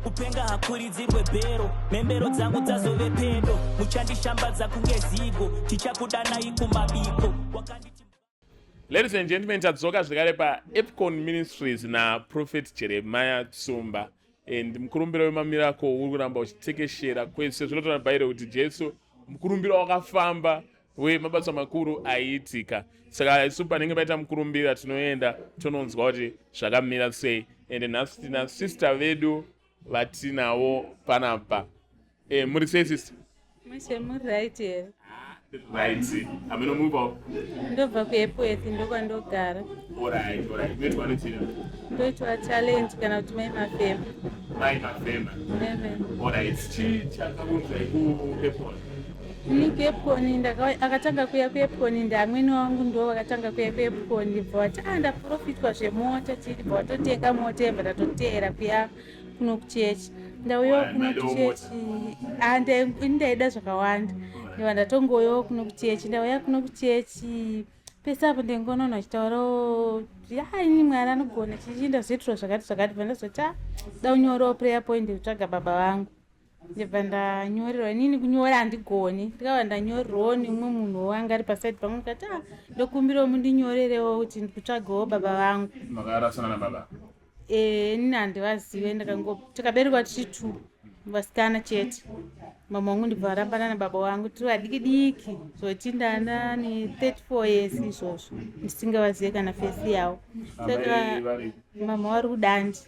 kupenga hakuridzirwe bhero mhembero dzangu dzazove pedo muchandishambadza kunge zigo tichakudanai kumabiko. Ladies and gentlemen, tadzoka zvekare paEpcon Ministries naProphet Jeremiah Tsumba. And mukurumbira wemamirako uri kuramba uchitekeshera kwese zvinotaura bhairo kuti Jesu mukurumbira wakafamba wemabasa makuru aiitika. Saka isu panenge paita mukurumbira tinoenda tononzwa kuti zvakamira sei. And nhasi tina sister vedu vatinavo panapa. Muri sei sister? Muri right here. Right. Aminomuva? Ndobva kuEpworth ndokwandogara. Alright. Ndoitwa nechina? Ndoitwa challenge kana kuti mai mafema. Mai mafema. Amen. Alright. Chii chakakunzai kuEpcon? KuEpcon akatanga kuya kuEpcon ndamweni wangu ndo vakatanga kuya kuEpcon ndibva vati ndaprofitwa zvemota chiribva vatotenga mota yebva tatoteera kuya kuno kuchechi. Ndauyawo kuno kuchechi ndaida zvakawanda. Ndiva ndatongoyawo kuno kuchechi. Ndauya kuno kuchechi pese apo ndingonoona achitaurawo ini mwana anogona chichinda zviitiro zvakati vandazoti daunyorawo prayer point kutsvaga baba vangu. Ndibva ndanyorerwa inini kunyora handigoni ndikava ndanyorerwawo neumwe munhu wanga ari pasaidi pangu ndikati ndokumbirawo mundinyorerewo kuti ndikutsvagawo baba vangu. Makarasana nababa? Inini handivazive takaberekwa tiri 2 vasikana chete. Mama wangu ndibva varambana nababa vangu tiri vadiki diki zoti ndana ne34 years izvozvo ndisingavazive kana fesi yavo. Saka mama vari kudandi.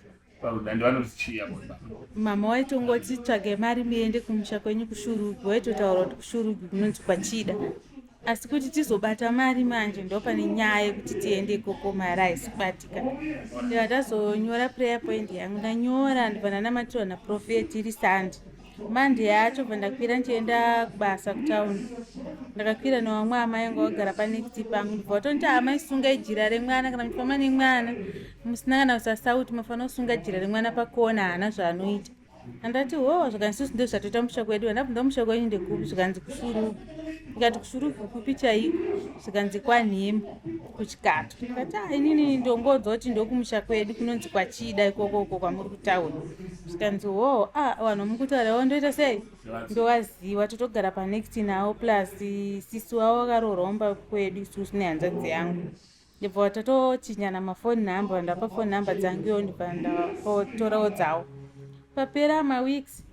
Mama waitongoti tsvage mari muende kumusha kwenyu kushurugu, waitotaura kuti kushurugu kunonzi kwachida. Asi kuti tizobata mari manje ndo pane nyaya yekuti tiende ikoko mari haisikubatika. Ndiva ndazonyora prayer point yangu ndanyora ndibva ndanamatirwa naProfeti iri Sunday. Monday yacho bva ndakwira ndichienda kubasa kutaundi. Ndakakwira nevamwe amai anga vagara panext pangu ndibva vatonti amai sungai jira remwana kana muchifamba nemwana musina kana kusasauti mafanira kusunga jira remwana pakona haana zvaanoita. Andati zvakanzi isusu ndozvatoita musha kwedu. Ndabvunza musha kwenyu ndekupi zvikanzi kushurugu. Ndikati kushurugu kupi chaiko zvikanzi kwanhema kuchikato. Ndikati inini ndongodzwa kuti ndokumusha kwedu kunonzi kwachida ikoko kwamuri kutaura. Zvikanzi vanhu mukutaurawo ndoita sei ndovaziva totogara panext nawo plus sisi wavo vakarooromba kwedu isusu nehanzvadzi yangu. Ndibva tatochinyana mafoni nhamba ndapa foni nhamba dzanguyo ndibva ndatorawo dzavo. Papera maweeks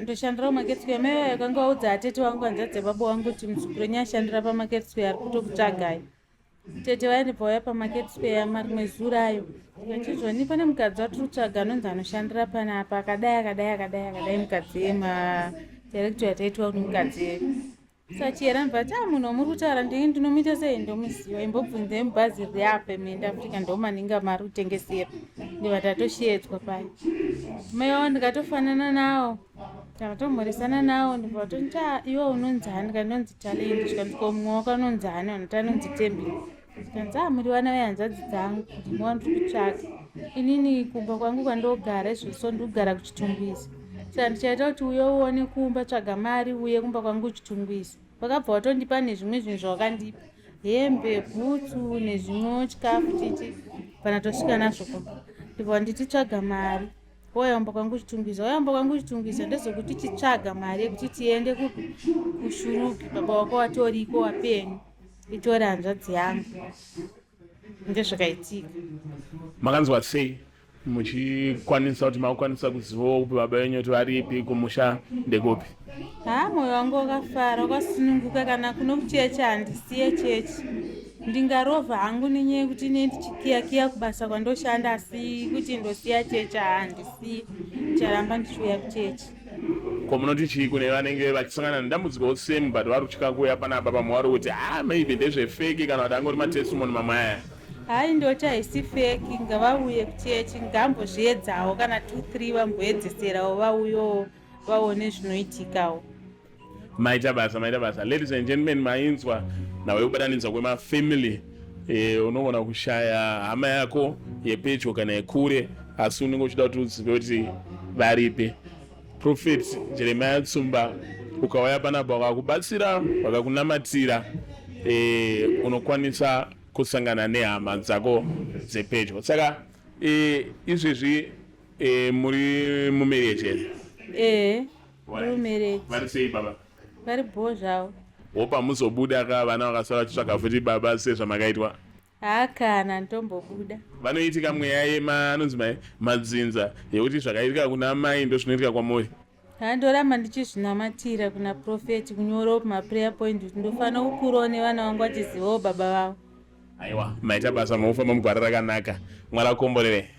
ndoshandirawo Market Square. Mai vakanga vaudza atete vangu hanzvadzi baba vangu kuti muzukuru wenyu ashandira paMarket Square ari kutokutsvagai. Tete vaye ndibva vauya paMarket Square marimwe zurayo vachizvoni pane mukadzi watiri kutsvaga anonzi anoshandira panapa akadai mukadzi madirekto yataitwa kuti mukadzi sachiyera ndibva ti munhu wamuri kutaura ndinomuita sei ndomuziva imbobvunzei mubhazi riri apa muend Africa ndomaninga mari kutengesera. Ndiva ndatoshedzwa pai mai wavo ndikatofanana navo ndakatomhoresana navo ndibva vatoti iwe unonzani ndikandinonzi Challenge. Zvikanzi mumwe wako anonzani vanoti anonzi Tembile. Zvikanzi muri vana vehanzvadzi dzangu ndimi wandiri kutsvaga. Inini kumba kwangu kwandogara izvozvo ndirikugara kuchitungwizi. Saka ndichaita kuti uye uone kumba tsvaga mari uye kumba kwangu kuchitungwizi. Vakabva vatondipa nezvimwe zvinhu zvavakandipa hembe bhutsu nezvimwe chikafu chichi kana tosvika nazvo kumba. Ndibva nditi tsvaga mari wayamba kwangu kuchitungwiza. Wayamba kwangu kuchitungwiza ndezokuti tichitsvaga mari yekuti tiende kushurugu. Baba wako watoriko wapenyu itori hanzvadzi yangu. Ndezvakaitika. Makanzwa sei muchikwanisa kuti makukwanisa kuzivawo kupi baba venyu kuti varipi kumusha ndekupi? Mwoyo wangu wakafara wakasununguka. Kana kuno kuchechi handisiye chechi. Ndingarovha hangu nenyaya yekuti ine ndichikiyakiya kubasa kwandoshanda asi kuti ndosiya chechi handisiyi. Ndicharamba ndichiuya kuchechi. Ko munoti chii kune vanenge vachisangana nedambudziko same but vari kutyika kuuya panapa pamwe vari kuti maybe ndezvefeki kana kuti angori matestimony mamwe aya? Ndoti haisi feki. Ngavauye kuchechi ngambozviedzawo kana 2-3 vamboedzeserawo vauyewo vaone zvinoitikawo. Maita basa. Ladies and gentlemen, mainzwa nawe kubatanidzwa kwemafamily. Unoona kushaya hama yako yepedyo kana yekure asi unenge uchida kuti uzive kuti varipi. Prophet Jeremiah Tsumba ukauya panapa wakakubatsira wakakunamatira unokwanisa kusangana nehama dzako dzepedyo. Saka izvezvi muri mumereche mumereche vari sei baba vari bho zvavo wopa muzobuda ka vana vakasara vachitsvaga futi baba sezvamakaitwa haakana ndombobuda vanoitika mweya anonzi madzinza yekuti zvakaitika kuna mai ndo zvinoitika kwamuri handoramba ndichizvinamatira kuna profeti kunyorawo pamaprayer point kuti ndofanira kukurawo nevana vangu vachizivawo baba vavo aiwa maita basa maufamba mugwara rakanaka mwari akomborere.